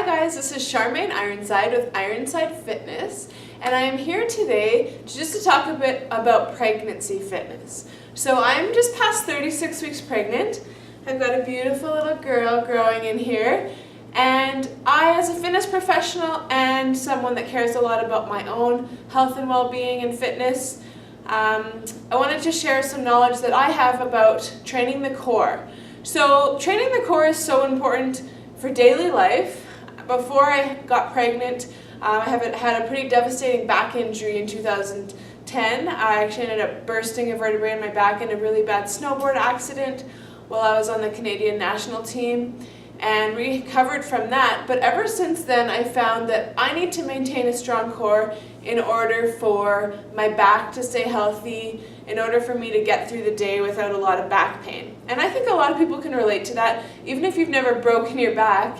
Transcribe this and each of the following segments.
guys, this is Charmaine Ironside with Ironside Fitness, and I am here today to talk a bit about pregnancy fitness. So I'm just past 36 weeks pregnant. I've got a beautiful little girl growing in here, and I, as a fitness professional and someone that cares a lot about my own health and well-being and fitness, I wanted to share some knowledge that I have about training the core. So training the core is so important for daily life. Before I got pregnant, I had a pretty devastating back injury in 2010. I actually ended up bursting a vertebrae in my back in a really bad snowboard accident while I was on the Canadian national team, and recovered from that. But ever since then, I found that I need to maintain a strong core in order for my back to stay healthy, in order for me to get through the day without a lot of back pain. And I think a lot of people can relate to that, even if you've never broken your back.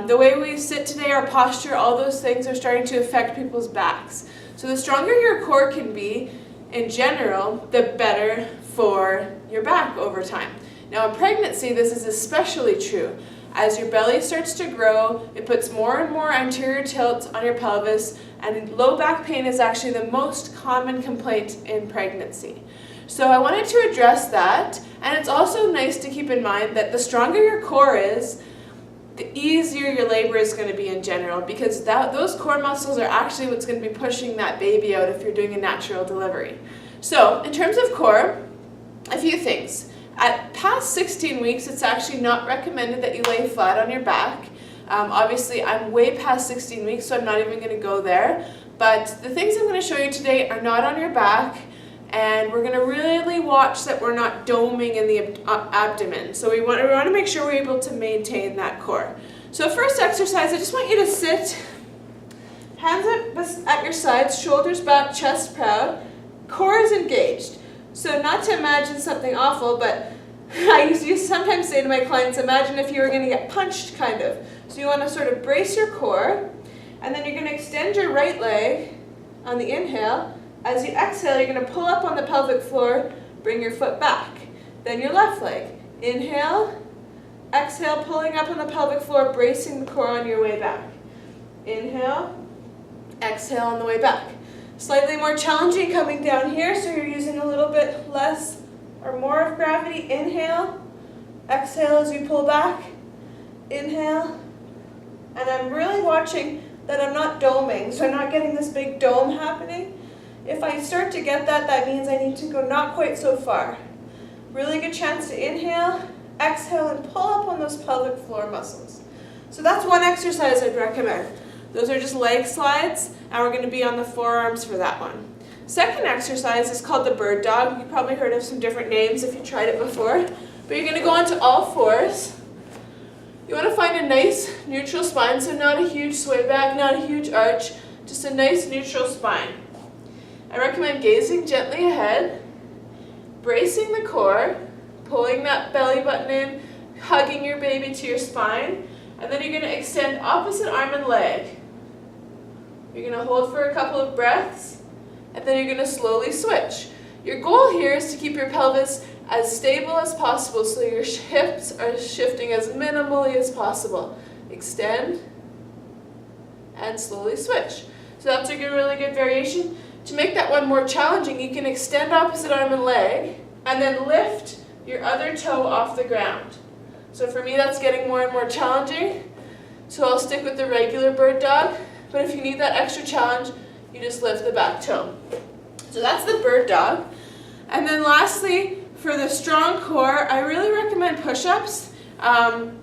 The way we sit today, our posture, all those things are starting to affect people's backs. So the stronger your core can be, in general, the better for your back over time. Now in pregnancy, this is especially true. As your belly starts to grow, it puts more and more anterior tilt on your pelvis, and low back pain is actually the most common complaint in pregnancy. So I wanted to address that, and it's also nice to keep in mind that the stronger your core is, the easier your labor is going to be in general, because those core muscles are actually what's going to be pushing that baby out if you're doing a natural delivery. So in terms of core, a few things. At past 16 weeks, it's actually not recommended that you lay flat on your back. Obviously, I'm way past 16 weeks, so I'm not even going to go there. But the things I'm going to show you today are not on your back, and we're going to really watch that we're not doming in the abdomen. So we want to make sure we're able to maintain that core. So first exercise, I just want you to sit, hands up at your sides, shoulders back, chest proud, core is engaged. So not to imagine something awful, but I used to sometimes say to my clients, imagine if you were going to get punched, kind of. So you want to sort of brace your core, and then you're going to extend your right leg on the inhale. As you exhale, you're going to pull up on the pelvic floor, bring your foot back. Then your left leg. Inhale, exhale, pulling up on the pelvic floor, bracing the core on your way back. Inhale, exhale on the way back. Slightly more challenging coming down here, so you're using a little bit less or more of gravity. Inhale, exhale as you pull back. Inhale, and I'm really watching that I'm not doming, so I'm not getting this big dome happening. If I start to get that, that means I need to go not quite so far. Really good chance to inhale, exhale, and pull up on those pelvic floor muscles. So that's one exercise I'd recommend. Those are just leg slides, and we're going to be on the forearms for that one. Second exercise is called the bird dog. You've probably heard of some different names if you tried it before. But you're going to go onto all fours. You want to find a nice neutral spine, so not a huge sway back, not a huge arch, just a nice neutral spine. I recommend gazing gently ahead, bracing the core, pulling that belly button in, hugging your baby to your spine, and then you're going to extend opposite arm and leg. You're going to hold for a couple of breaths, and then you're going to slowly switch. Your goal here is to keep your pelvis as stable as possible, so your hips are shifting as minimally as possible. Extend, and slowly switch. So that's a really good variation. To make that one more challenging, you can extend opposite arm and leg, and then lift your other toe off the ground. So for me, that's getting more and more challenging. So I'll stick with the regular bird dog, but if you need that extra challenge, you just lift the back toe. So that's the bird dog. And then lastly, for the strong core, I really recommend push-ups.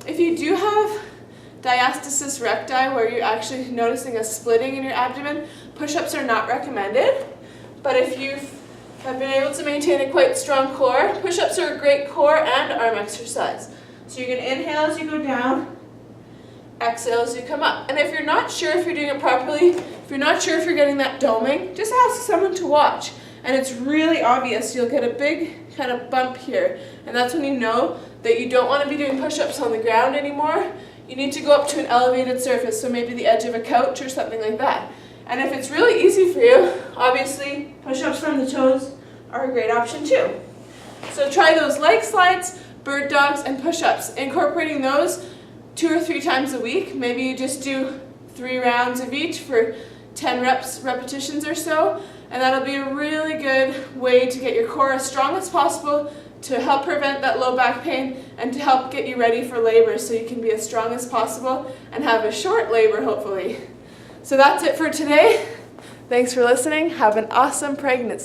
If you do have diastasis recti, where you're actually noticing a splitting in your abdomen, push-ups are not recommended. But if you have been able to maintain a quite strong core, push-ups are a great core and arm exercise. So you're going to inhale as you go down, exhale as you come up. And if you're not sure if you're doing it properly, if you're not sure if you're getting that doming, just ask someone to watch. And it's really obvious. You'll get a big kind of bump here. And that's when you know that you don't want to be doing push-ups on the ground anymore. You need to go up to an elevated surface, so maybe the edge of a couch or something like that. And if it's really easy for you, obviously push-ups from the toes are a great option too. So try those leg slides, bird dogs, and push-ups. Incorporating those 2 or 3 times a week. Maybe you just do 3 rounds of each for 10 repetitions or so, and that'll be a really good way to get your core as strong as possible, to help prevent that low back pain, and to help get you ready for labor so you can be as strong as possible and have a short labor, hopefully. So that's it for today. Thanks for listening. Have an awesome pregnancy.